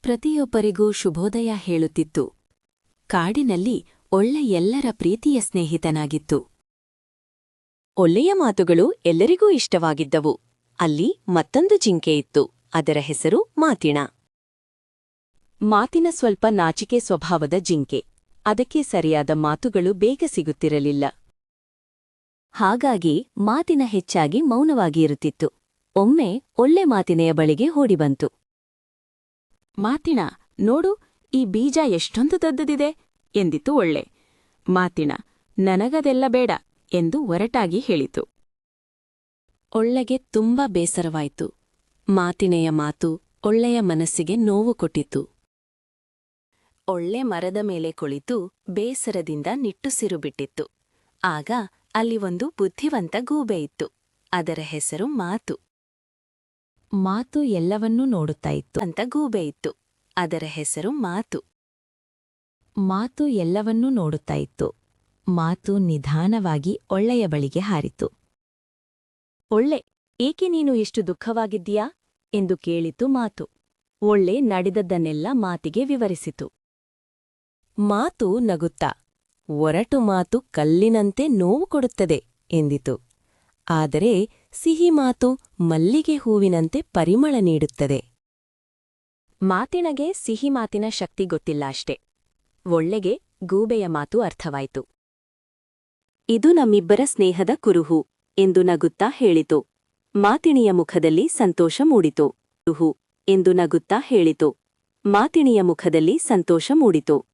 ಪ್ರತಿಯೊಬ್ಬರಿಗೂ ಶುಭೋದಯ ಹೇಳುತ್ತಿತ್ತು. ಕಾಡಿನಲ್ಲಿ ಒಳ್ಳೆ ಎಲ್ಲರ ಪ್ರೀತಿಯ ಸ್ನೇಹಿತನಾಗಿತ್ತು. ಒಳ್ಳೆಯ ಮಾತುಗಳು ಎಲ್ಲರಿಗೂ ಇಷ್ಟವಾಗಿದ್ದವು. ಅಲ್ಲಿ ಮತ್ತೊಂದು ಜಿಂಕೆಯಿತ್ತು. ಅದರ ಹೆಸರು ಮಾತಿಣ. ಮಾತಿನ ಸ್ವಲ್ಪ ನಾಚಿಕೆ ಸ್ವಭಾವದ ಜಿಂಕೆ. ಅದಕ್ಕೆ ಸರಿಯಾದ ಮಾತುಗಳು ಬೇಗ ಸಿಗುತ್ತಿರಲಿಲ್ಲ. ಹಾಗಾಗಿ ಮಾತಿನ ಹೆಚ್ಚಾಗಿ ಮೌನವಾಗಿ ಇರುತ್ತಿತ್ತು. ಒಮ್ಮೆ ಒಳ್ಳೆ ಮಾತಿನೆಯ ಬಳಿಗೆ ಓಡಿಬಂತು. ಮಾತಿಣ, ನೋಡು, ಈ ಬೀಜ ಎಷ್ಟೊಂದು ದೊಡ್ಡದಿದೆ ಎಂದಿತು ಒಳ್ಳೆ. ಮಾತಿಣ, ನನಗದೆಲ್ಲ ಬೇಡ ಎಂದು ಒರಟಾಗಿ ಹೇಳಿತು. ಒಳ್ಳೆಗೆ ತುಂಬಾ ಬೇಸರವಾಯಿತು. ಮಾತಿನೆಯ ಮಾತು ಒಳ್ಳೆಯ ಮನಸ್ಸಿಗೆ ನೋವು ಕೊಟ್ಟಿತು. ಒಳ್ಳೆ ಮರದ ಮೇಲೆ ಕುಳಿತು ಬೇಸರದಿಂದ ನಿಟ್ಟುಸಿರು ಬಿಟ್ಟಿತ್ತು. ಆಗ ಅಲ್ಲಿ ಒಂದು ಬುದ್ಧಿವಂತ ಗೂಬೆ ಇತ್ತು. ಅದರ ಹೆಸರು ಮಾತು. ಮಾತು ಎಲ್ಲವನ್ನೂ ನೋಡುತ್ತಾ ಇತ್ತು. ಅಂತ ಗೂಬೆ ಇತ್ತು. ಅದರ ಹೆಸರು ಮಾತು. ಮಾತು ಎಲ್ಲವನ್ನೂ ನೋಡುತ್ತಾ ಇತ್ತು. ಮಾತು ನಿಧಾನವಾಗಿ ಒಳ್ಳೆಯ ಬಳಿಗೆ ಹಾರಿತು. ಒಳ್ಳೆ, ಏಕೆ ನೀನು ಇಷ್ಟು ದುಃಖವಾಗಿದ್ದೀಯಾ ಎಂದು ಕೇಳಿತು ಮಾತು. ಒಳ್ಳೆ ನಡೆದದ್ದನ್ನೆಲ್ಲ ಮಾತಿಗೆ ವಿವರಿಸಿತು. ಮಾತು ನಗುತ್ತಾ, ಒರಟು ಮಾತು ಕಲ್ಲಿನಂತೆ ನೋವು ಕೊಡುತ್ತದೆ ಎಂದಿತು. ಆದರೆ ಸಿಹಿ ಮಾತು ಮಲ್ಲಿಗೆ ಹೂವಿನಂತೆ ಪರಿಮಳ ನೀಡುತ್ತದೆ. ಮಾತಿನಗೆ ಸಿಹಿ ಮಾತಿನ ಶಕ್ತಿ ಗೊತ್ತಿಲ್ಲ ಅಷ್ಟೆ. ಒಳ್ಳೆಗೆ ಗೂಬೆಯ ಮಾತು ಅರ್ಥವಾಯಿತು. ಇದು ನಮ್ಮಿಬ್ಬರ ಸ್ನೇಹದ ಕುರುಹು ಎಂದು ನಗುತ್ತಾ ಹೇಳಿತು. ಮಾತಿಣಿಯ ಮುಖದಲ್ಲಿ ಸಂತೋಷ ಮೂಡಿತು. ಕುರುಹು ಎಂದು ನಗುತ್ತಾ ಹೇಳಿತು. ಮಾತಿಣಿಯ ಮುಖದಲ್ಲಿ ಸಂತೋಷ ಮೂಡಿತು.